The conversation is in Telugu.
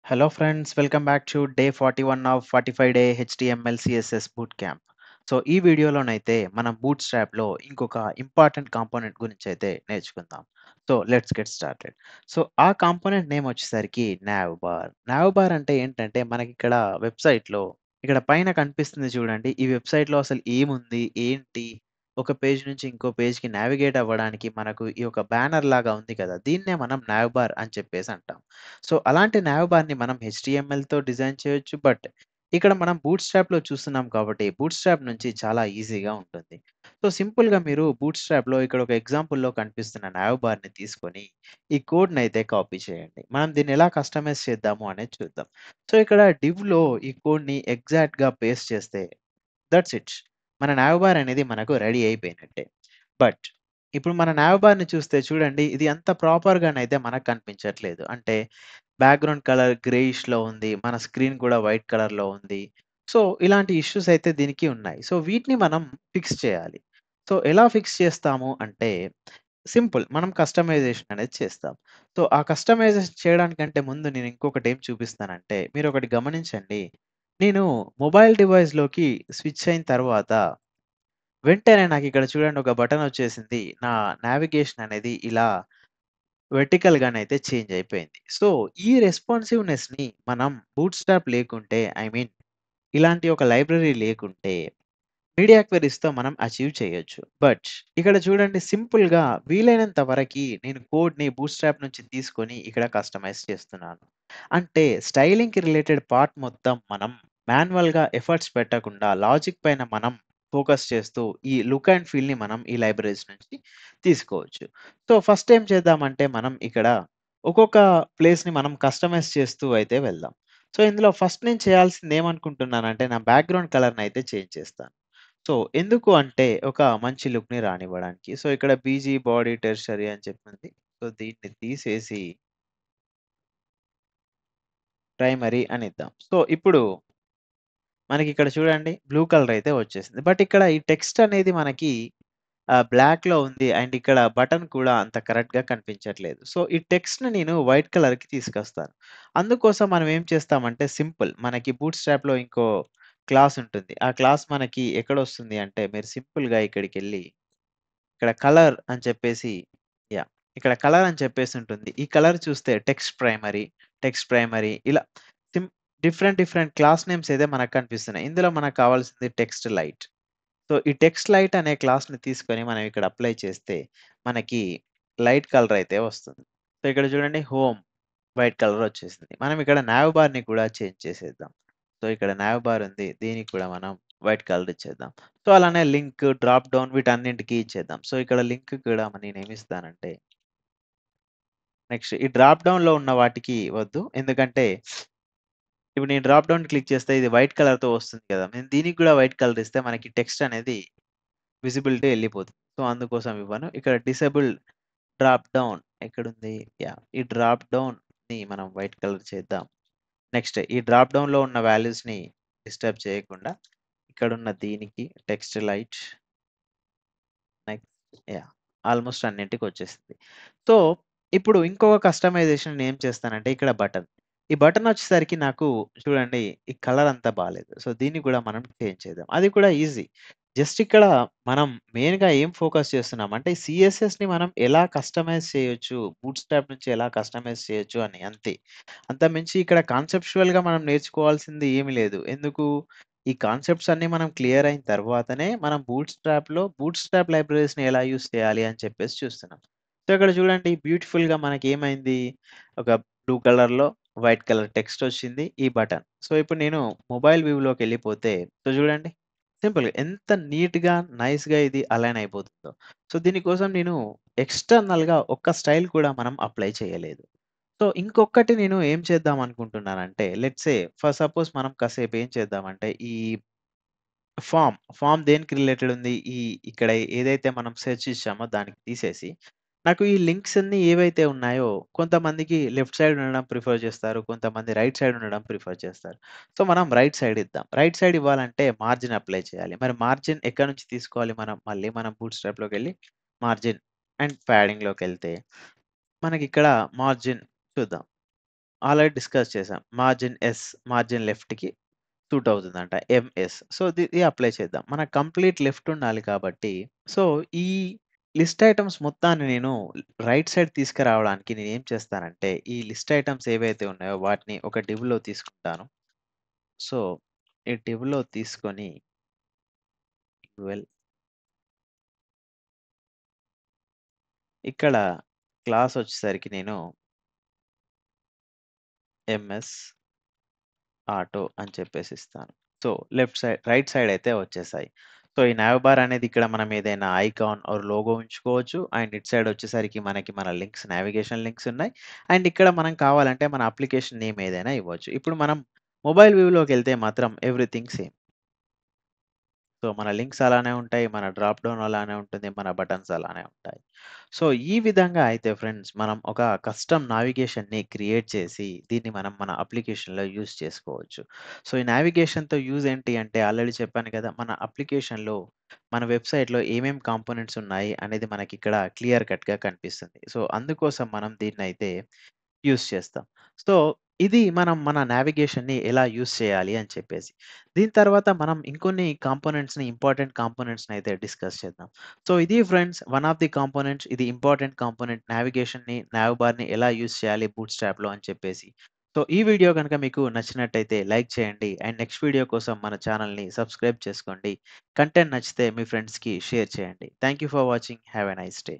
Hello friends, welcome back to day 41 of 45 day HTML CSS boot camp. So ఈ వీడియోలోనైతే మనం బూట్ స్ట్రాప్‌లో ఇంకొక ఇంపార్టెంట్ కాంపోనెంట్ గురించైతే నేర్చుకుందాం. So let's get started. So ఆ కాంపోనెంట్ నేమ్ వచ్చేసరికి నావ్ బార్. నావ్ బార్ అంటే ఏంటంటే మనకిక్కడ వెబ్‌సైట్‌లో ఇక్కడ పైన కనిపిస్తుంది చూడండి. ఈ వెబ్‌సైట్‌లో అసలు ఏముంది? ఏంటి? ఒక పేజ్ నుంచి ఇంకో పేజ్‌కి నావిగేట్ అవ్వడానికి మనకు ఈ యొక్క బ్యానర్ లాగా ఉంది కదా! దీన్నే మనం నావ్ బార్ అని చెప్పేసి అంటాం. సో, అలాంటి నావ్ బార్‌ని మనం హెచ్‌టీఎంఎల్‌తో డిజైన్ చేయొచ్చు. బట్ ఇక్కడ మనం బూట్‌స్ట్రాప్‌లో చూస్తున్నాం కాబట్టి బూట్‌స్ట్రాప్ నుంచి చాలా ఈజీగా ఉంటుంది. సో, సింపుల్‌గా మీరు బూట్‌స్ట్రాప్‌లో ఇక్కడ ఒక ఎగ్జాంపుల్‌లో కనిపిస్తున్న నావ్ బార్‌ని తీసుకొని ఈ కోడ్‌నైతే కాపీ చేయండి. మనం దీన్ని ఎలా కస్టమైజ్ చేద్దాము అనేది చూద్దాం. సో, ఇక్కడ డివ్‌లో ఈ కోడ్‌ని ఎగ్జాక్ట్‌గా పేస్ట్ చేస్తే దట్స్ ఇట్. మన నావ్ బార్ అనేది మనకు రెడీ అయిపోయినట్టే. బట్ ఇప్పుడు మన నావ్ బార్‌ని చూస్తే చూడండి ఇది అంత ప్రాపర్‌గానైతే మనకు కనిపించట్లేదు. అంటే బ్యాక్‌గ్రౌండ్ కలర్ గ్రేయిష్‌లో ఉంది. మన స్క్రీన్ కూడా వైట్ కలర్‌లో ఉంది. సో, ఇలాంటి ఇష్యూస్ అయితే దీనికి ఉన్నాయి. సో, వీటిని మనం ఫిక్స్ చేయాలి. సో, ఎలా ఫిక్స్ చేస్తాము అంటే సింపుల్. మనం కస్టమైజేషన్ అనేది చేస్తాం. సో, ఆ కస్టమైజేషన్ చేయడానికంటే ముందు నేను ఇంకొకటి ఏం చూపిస్తానంటే మీరొకటి గమనించండి. నేను మొబైల్ డివైస్‌లోకి స్విచ్ అయిన తర్వాత వెంటనే నాకిక్కడ చూడండి ఒక బటన్ వచ్చేసింది. నా నావిగేషన్ అనేది ఇలా వెర్టికల్‌గానైతే చేంజ్ అయిపోయింది. సో, ఈ రెస్పాన్సివ్‌నెస్‌ని మనం బూట్‌స్ట్రాప్ లేకుంటే ఇలాంటి ఒక లైబ్రరీ లేకుంటే మీడియా క్వెరీస్‌తో మనం అచీవ్ చేయొచ్చు. బట్ ఇక్కడ చూడండి సింపుల్‌గా వీలైనంత వరకి నేను కోడ్‌ని బూట్‌స్ట్రాప్ నుంచి తీసుకొని ఇక్కడ కస్టమైజ్ చేస్తున్నాను. అంటే స్టైలింగ్‌కి రిలేటెడ్ పార్ట్ మొత్తం మనం మాన్యువల్‌గా ఎఫర్ట్స్ పెట్టకుండా లాజిక్ పైన మనం ఫోకస్ చేస్తూ ఈ లుక్ అండ్ ఫీల్‌ని మనం ఈ లైబ్రరీస్ నుంచి తీసుకోవచ్చు. సో, ఫస్ట్ ఏం చేద్దామంటే మనం ఇక్కడ ఒక్కొక్క ప్లేస్‌ని మనం కస్టమైజ్ చేస్తూ అయితే వెళ్దాం. సో, ఇందులో ఫస్ట్ నేను చేయాల్సింది ఏమనుకుంటున్నానంటే నా బ్యాక్‌గ్రౌండ్ కలర్‌నయితే చేంజ్ చేస్తాను. సో, ఎందుకు అంటే ఒక మంచి లుక్‌ని రానివ్వడానికి. సో, ఇక్కడ బీజీ బాడీ టెర్షియరీ అని చెప్పుంది. సో, దీన్ని తీసేసి ప్రైమరీ అనిద్దాం. సో, ఇప్పుడు మనకిక్కడ చూడండి బ్లూ కలర్ అయితే వచ్చేసింది. బట్ ఇక్కడ ఈ టెక్స్ట్ అనేది మనకి బ్లాక్‌లో ఉంది. అండ్ ఇక్కడ బటన్ కూడా అంత కరెక్ట్‌గా కనిపించట్లేదు. సో, ఈ టెక్స్ట్‌ని నేను వైట్ కలర్‌కి తీసుకొస్తాను. అందుకోసం మనం ఏం చేస్తామంటే సింపుల్ మనకి బూట్‌స్ట్రాప్‌లో ఇంకో క్లాస్ ఉంటుంది. ఆ క్లాస్ మనకి ఎక్కడొస్తుంది అంటే మీరు సింపుల్‌గా ఇక్కడికెళ్ళి ఇక్కడ కలర్ అని చెప్పేసి యాహ్! ఇక్కడ కలర్ అని చెప్పేసి ఉంటుంది. ఈ కలర్ చూస్తే టెక్స్ట్ ప్రైమరీ ఇలా సిం డిఫరెంట్ డిఫరెంట్ క్లాస్ నేమ్స్ అయితే మనకు కనిపిస్తున్నాయి. ఇందులో మనకు కావాల్సింది టెక్స్ట్ లైట్. సో, ఈ టెక్స్ట్ లైట్ అనే క్లాస్‌ని తీసుకొని మనం ఇక్కడ అప్లై చేస్తే మనకి లైట్ కలర్ అయితే వస్తుంది. సో, ఇక్కడ చూడండి హోమ్ వైట్ కలర్ వచ్చేసింది. మనం ఇక్కడ నావ్ బార్‌ని కూడా చేంజ్ చేసేద్దాం. సో, ఇక్కడ నావ్ బార్ ఉంది. దీనికి కూడా మనం వైట్ కలర్ ఇచ్చేద్దాం. సో, అలానే లింక్, డ్రాప్ డౌన్ వీటన్నింటికి ఇచ్చేద్దాం. సో, ఇక్కడ లింక్ కూడా నేనేమిస్తానంటే నెక్స్ట్ ఈ డ్రాప్ డౌన్‌లో ఉన్న వాటికి వద్దు. ఎందుకంటే ఇప్పుడు నేను డ్రాప్ డౌన్ క్లిక్ చేస్తే ఇది వైట్ కలర్‌తో వస్తుంది కదా! నేను దీనికి కూడా వైట్ కలర్ ఇస్తే మనకి టెక్స్ట్ అనేది విజిబిలిటీ ఎళ్ళిపోతుంది. సో, అందుకోసం ఇవ్వను. ఇక్కడ డిసేబుల్ డ్రాప్ డౌన్ ఎక్కడుంది? యాహ్! ఈ డ్రాప్ డౌన్‌ని మనం వైట్ కలర్ చేద్దాం. నెక్స్ట్ ఈ డ్రాప్ డౌన్‌లో ఉన్న వాల్యూస్‌ని డిస్టర్బ్ చేయకుండా ఇక్కడున్న దీనికి text light next yeah! Almost అన్నింటికొచ్చేసింది. సో, ఇప్పుడు ఇంకొక కస్టమైజేషన్ నేనేం చేస్తానంటే ఇక్కడ బటన్. ఈ బటన్ వచ్చేసరికి నాకు చూడండి ఈ కలర్ అంతా బాలేదు. సో, దీన్ని కూడా మనం చేంజ్ చేద్దాం. అది కూడా ఈజీ. జస్ట్ ఇక్కడ మనం మెయిన్‌గా ఏం ఫోకస్ చేస్తున్నామంటే సీఎస్ఎస్‌ని మనం ఎలా కస్టమైజ్ చేయొచ్చు, బూట్‌స్ట్రాప్ నుంచి ఎలా కస్టమైజ్ చేయొచ్చు అని అంతే. అంతకుమించి ఇక్కడ కాన్సెప్చువల్‌గా మనం నేర్చుకోవాల్సింది ఏమి లేదు. ఎందుకు? ఈ కాన్సెప్ట్స్ అన్నీ మనం క్లియర్ అయిన తర్వాతనే మనం బూట్‌స్ట్రాప్ లైబ్రరీస్‌ని ఎలా యూజ్ చేయాలి అని చెప్పేసి చూస్తున్నాం. సో, ఇక్కడ చూడండి బ్యూటిఫుల్‌గా మనకేమైంది ఒక బ్లూ కలర్‌లో వైట్ కలర్ టెక్స్ట్ వచ్చింది. ఈ బటన్. సో, ఇప్పుడు నేను మొబైల్ వ్యూలోకెళ్ళిపోతే సో, చూడండి సింపుల్‌గా ఎంత నీట్‌గా, నైస్‌గా ఇది అలైన్ అయిపోతుందో. సో, దీనికోసం నేను ఎక్స్‌టర్నల్‌గా ఒక్క స్టైల్ కూడా మనం అప్లై చేయలేదు. సో, ఇంకొకటి నేను ఏం చేద్దాం అనుకుంటున్నానంటే లెట్స్ సే ఫర్ సపోజ్ మనం కాసేపు ఏం చేద్దామంటే ఈ ఫార్మ్ దేనికి రిలేటెడ్ ఉంది? ఇక్కడ ఏదైతే మనం సెర్చ్ ఇచ్చామో దానికి తీసేసి, నాకు ఈ లింక్స్ అన్నీ ఏవైతే ఉన్నాయో కొంతమందికి లెఫ్ట్ సైడ్ ఉండడం ప్రిఫర్ చేస్తారు. కొంతమంది రైట్ సైడ్ ఉండడం ప్రిఫర్ చేస్తారు. సో, మనం రైట్ సైడ్ ఇద్దాం. రైట్ సైడ్ ఇవ్వాలంటే మార్జిన్ అప్లై చేయాలి. మరి మార్జిన్ ఎక్కడి నుంచి తీసుకోవాలి మనం? మళ్ళీ మనం బూట్‌స్ట్రాప్‌లోకెళ్ళి మార్జిన్ అండ్ ప్యాడింగ్‌లోకెళ్తే మనకిక్కడ మార్జిన్ చూద్దాం. ఆల్రెడీ డిస్కస్ చేసాం. మార్జిన్ ఎస్, మార్జిన్ లెఫ్ట్‌కి సూట్ అవుతుందంట. ఎంఎస్. సో, ఇది అప్లై చేద్దాం. మనకు కంప్లీట్ లెఫ్ట్ ఉండాలి కాబట్టి, సో, ఈ లిస్ట్ ఐటెమ్స్ మొత్తాన్ని నేను రైట్ సైడ్ తీసుకురావడానికి నేనేం చేస్తానంటే, ఈ లిస్ట్ ఐటెమ్స్ ఏవైతే ఉన్నాయో వాటిని ఒక డివ్‌లో తీసుకుంటాను. సో, ఈ డివ్‌లో తీసుకొని వెల్ ఇక్కడ క్లాస్ వచ్చేసరికి నేను ఎంఎస్ ఆటో అని చెప్పేసి ఇస్తాను. సో, రైట్ సైడ్ అయితే వచ్చేసాయి. సో, ఈ నావ్ బార్ అనేది ఇక్కడ మనం ఏదైనా ఐకాన్ ఆర్ లోగో ఉంచుకోవచ్చు. అండ్ ఇటు సైడ్ వచ్చేసరికి మనకి మన లింక్స్, నావిగేషన్ లింక్స్ ఉన్నాయి. అండ్ ఇక్కడ మనం కావాలంటే మన అప్లికేషన్ నేమ్ ఏదైనా ఇవ్వచ్చు. ఇప్పుడు మనం మొబైల్ వ్యూలోకెళ్తే మాత్రం ఎవ్రీథింగ్ సేమ్. సో, మన లింక్స్ అలానే ఉంటాయి. మన డ్రాప్ డౌన్ అలానే ఉంటుంది. మన బటన్స్ అలానే ఉంటాయి. సో, ఈ విధంగా అయితే ఫ్రెండ్స్ మనం ఒక కస్టమ్ నావిగేషన్‌ని క్రియేట్ చేసి దీన్ని మనం మన అప్లికేషన్‌లో యూజ్ చేసుకోవచ్చు. సో, ఈ నావిగేషన్‌తో యూజ్ ఏంటి అంటే ఆల్రెడీ చెప్పాను కదా! మన అప్లికేషన్‌లో మన వెబ్‌సైట్‌లో ఏమేం కాంపోనెంట్స్ ఉన్నాయి అనేది మనకిక్కడ క్లియర్ కట్‌గా కనిపిస్తుంది. సో, అందుకోసం మనం దీన్నైతే యూజ్ చేస్తాం. సో, ఇది మనం మన నావిగేషన్‌ని ఎలా యూజ్ చేయాలి అని చెప్పేసి. దీని తర్వాత మనం ఇంకొన్ని ఇంపార్టెంట్ కాంపోనెంట్స్‌ని అయితే డిస్కస్ చేద్దాం. సో, ఇది friends one of the components. ఇది ఇంపార్టెంట్ కాంపోనెంట్ నావ్ బార్‌ని ఎలా యూజ్ చేయాలి బూట్‌స్ట్రాప్‌లో అని చెప్పేసి. సో, ఈ వీడియో గనుక మీకు నచ్చినట్టయితే లైక్ చేయండి. అండ్ నెక్స్ట్ వీడియో కోసం మన ఛానెల్‌ని సబ్స్క్రైబ్ చేసుకోండి. కంటెంట్ నచ్చితే మీ ఫ్రెండ్స్‌కి షేర్ చేయండి. Thank you for watching. Have a nice day.